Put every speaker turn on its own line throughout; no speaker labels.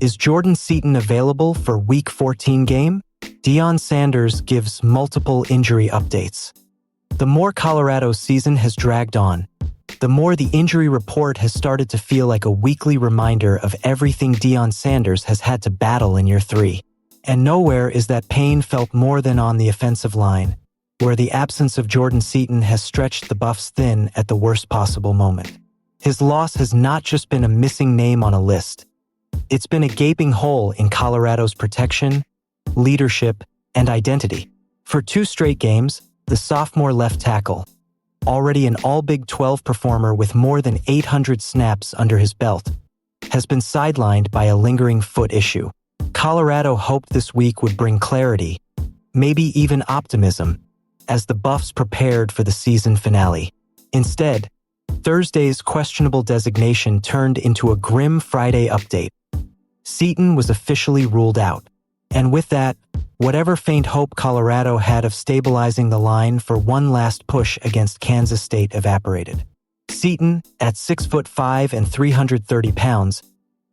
Is Jordan Seaton available for Week 14 game? Deion Sanders gives multiple injury updates. The more Colorado's season has dragged on, the more the injury report has started to feel like a weekly reminder of everything Deion Sanders has had to battle in year 3. And nowhere is that pain felt more than on the offensive line, where the absence of Jordan Seaton has stretched the Buffs thin at the worst possible moment. His loss has not just been a missing name on a list. It's been a gaping hole in Colorado's protection, leadership, and identity. For 2 straight games, the sophomore left tackle, already an All-Big 12 performer with more than 800 snaps under his belt, has been sidelined by a lingering foot issue. Colorado hoped this week would bring clarity, maybe even optimism, as the Buffs prepared for the season finale. Instead, Thursday's questionable designation turned into a grim Friday update. Seaton was officially ruled out, and with that, whatever faint hope Colorado had of stabilizing the line for one last push against Kansas State evaporated. Seaton, at 6'5" and 330 pounds,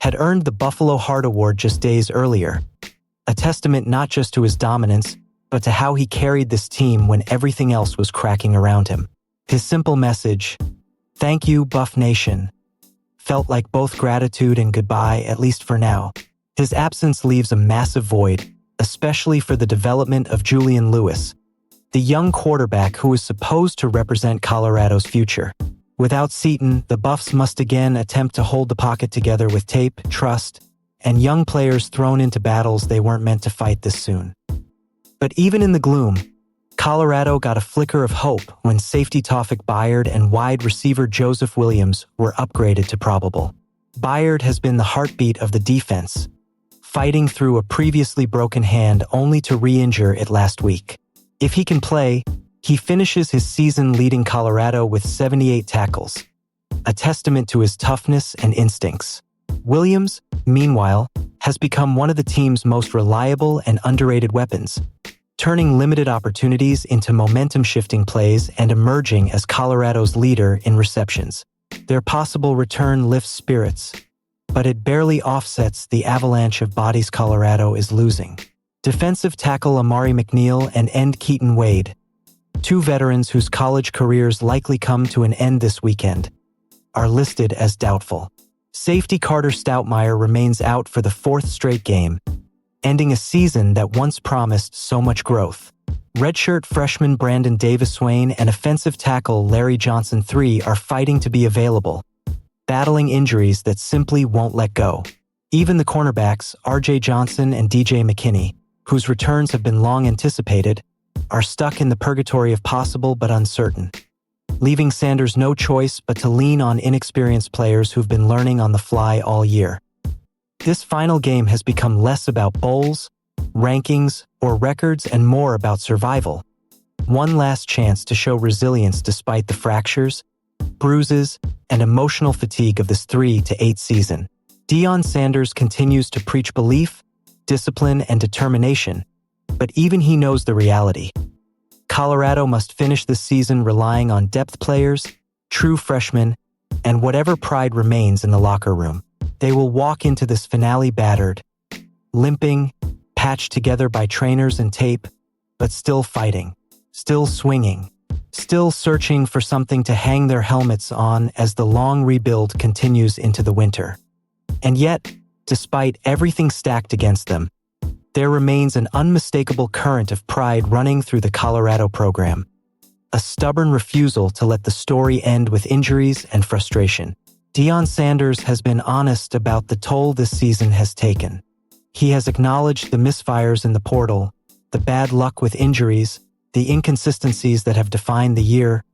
had earned the Buffalo Heart Award just days earlier, a testament not just to his dominance, but to how he carried this team when everything else was cracking around him. His simple message, "Thank you, Buff Nation," felt like both gratitude and goodbye, at least for now. His absence leaves a massive void, especially for the development of Julian Lewis, the young quarterback who is supposed to represent Colorado's future. Without Seaton, the Buffs must again attempt to hold the pocket together with tape, trust, and young players thrown into battles they weren't meant to fight this soon. But even in the gloom, Colorado got a flicker of hope when safety Taufik Bayard and wide receiver Joseph Williams were upgraded to probable. Bayard has been the heartbeat of the defense, fighting through a previously broken hand only to re-injure it last week. If he can play, he finishes his season leading Colorado with 78 tackles, a testament to his toughness and instincts. Williams, meanwhile, has become one of the team's most reliable and underrated weapons, turning limited opportunities into momentum-shifting plays and emerging as Colorado's leader in receptions. Their possible return lifts spirits, but it barely offsets the avalanche of bodies Colorado is losing. Defensive tackle Amari McNeil and end Keaton Wade, 2 veterans whose college careers likely come to an end this weekend, are listed as doubtful. Safety Carter Stoutmire remains out for the 4th straight game, ending a season that once promised so much growth. Redshirt freshman Brandon Davis-Swain and offensive tackle Larry Johnson III are fighting to be available, battling injuries that simply won't let go. Even the cornerbacks, RJ Johnson and DJ McKinney, whose returns have been long anticipated, are stuck in the purgatory of possible but uncertain, leaving Sanders no choice but to lean on inexperienced players who've been learning on the fly all year. This final game has become less about bowls, rankings, or records and more about survival. One last chance to show resilience despite the fractures, bruises, and emotional fatigue of this 3-8 season. Deion Sanders continues to preach belief, discipline, and determination, but even he knows the reality. Colorado must finish this season relying on depth players, true freshmen, and whatever pride remains in the locker room. They will walk into this finale battered, limping, patched together by trainers and tape, but still fighting, still swinging, still searching for something to hang their helmets on as the long rebuild continues into the winter. And yet, despite everything stacked against them, there remains an unmistakable current of pride running through the Colorado program, a stubborn refusal to let the story end with injuries and frustration. Deion Sanders has been honest about the toll this season has taken. He has acknowledged the misfires in the portal, the bad luck with injuries, the inconsistencies that have defined the year,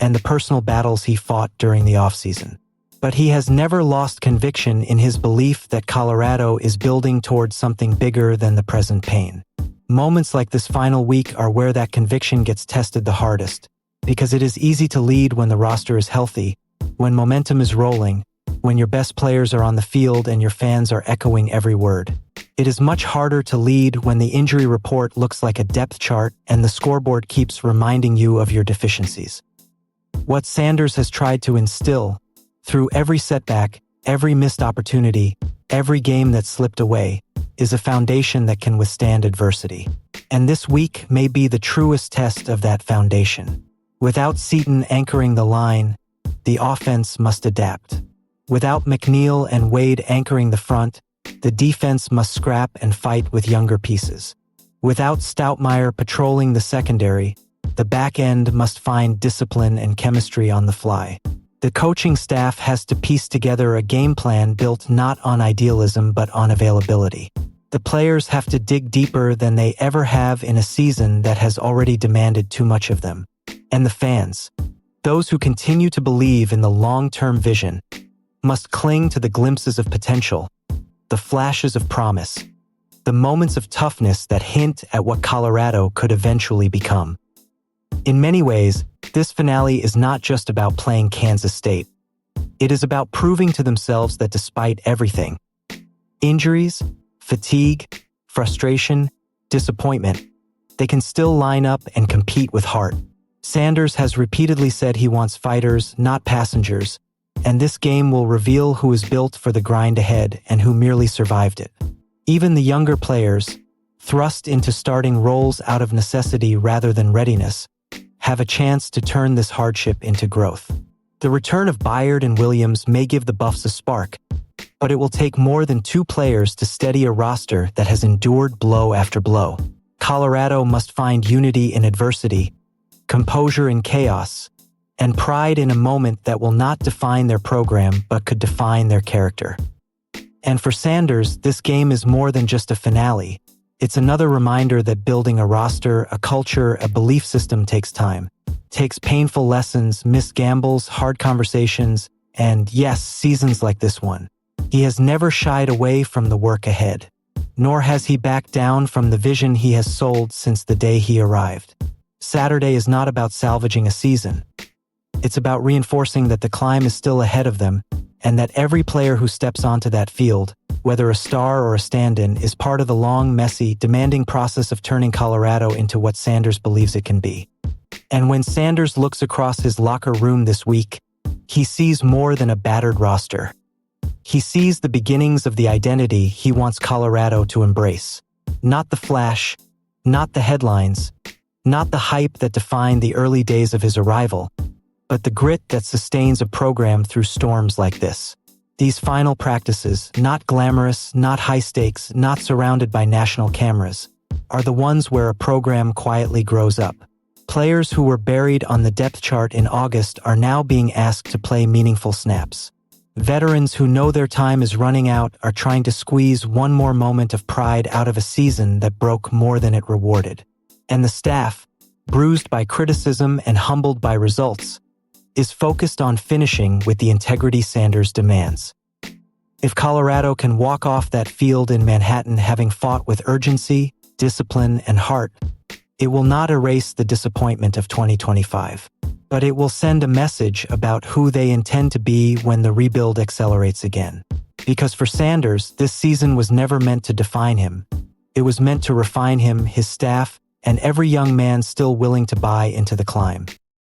and the personal battles he fought during the offseason. But he has never lost conviction in his belief that Colorado is building towards something bigger than the present pain. Moments like this final week are where that conviction gets tested the hardest, because it is easy to lead when the roster is healthy, when momentum is rolling, when your best players are on the field and your fans are echoing every word. It is much harder to lead when the injury report looks like a depth chart and the scoreboard keeps reminding you of your deficiencies. What Sanders has tried to instill, through every setback, every missed opportunity, every game that slipped away, is a foundation that can withstand adversity. And this week may be the truest test of that foundation. Without Seaton anchoring the line, the offense must adapt. Without McNeil and Wade anchoring the front, the defense must scrap and fight with younger pieces. Without Stoutmire patrolling the secondary, the back end must find discipline and chemistry on the fly. The coaching staff has to piece together a game plan built not on idealism but on availability. The players have to dig deeper than they ever have in a season that has already demanded too much of them. And the fans, those who continue to believe in the long-term vision, must cling to the glimpses of potential, the flashes of promise, the moments of toughness that hint at what Colorado could eventually become. In many ways, this finale is not just about playing Kansas State. It is about proving to themselves that despite everything, injuries, fatigue, frustration, disappointment, they can still line up and compete with heart. Sanders has repeatedly said he wants fighters, not passengers, and this game will reveal who is built for the grind ahead and who merely survived it. Even the younger players, thrust into starting roles out of necessity rather than readiness, have a chance to turn this hardship into growth. The return of Byard and Williams may give the Buffs a spark, but it will take more than two players to steady a roster that has endured blow after blow. Colorado must find unity in adversity, composure in chaos, and pride in a moment that will not define their program but could define their character. And for Sanders, this game is more than just a finale. It's another reminder that building a roster, a culture, a belief system takes time. Takes painful lessons, missed gambles, hard conversations, and yes, seasons like this one. He has never shied away from the work ahead, nor has he backed down from the vision he has sold since the day he arrived. Saturday is not about salvaging a season. It's about reinforcing that the climb is still ahead of them, and that every player who steps onto that field, whether a star or a stand-in, is part of the long, messy, demanding process of turning Colorado into what Sanders believes it can be. And when Sanders looks across his locker room this week, he sees more than a battered roster. He sees the beginnings of the identity he wants Colorado to embrace. Not the flash, not the headlines, not the hype that defined the early days of his arrival, but the grit that sustains a program through storms like this. These final practices, not glamorous, not high stakes, not surrounded by national cameras, are the ones where a program quietly grows up. Players who were buried on the depth chart in August are now being asked to play meaningful snaps. Veterans who know their time is running out are trying to squeeze one more moment of pride out of a season that broke more than it rewarded. And the staff, bruised by criticism and humbled by results, is focused on finishing with the integrity Sanders demands. If Colorado can walk off that field in Manhattan having fought with urgency, discipline, and heart, it will not erase the disappointment of 2025, but it will send a message about who they intend to be when the rebuild accelerates again. Because for Sanders, this season was never meant to define him. It was meant to refine him, his staff, and every young man still willing to buy into the climb.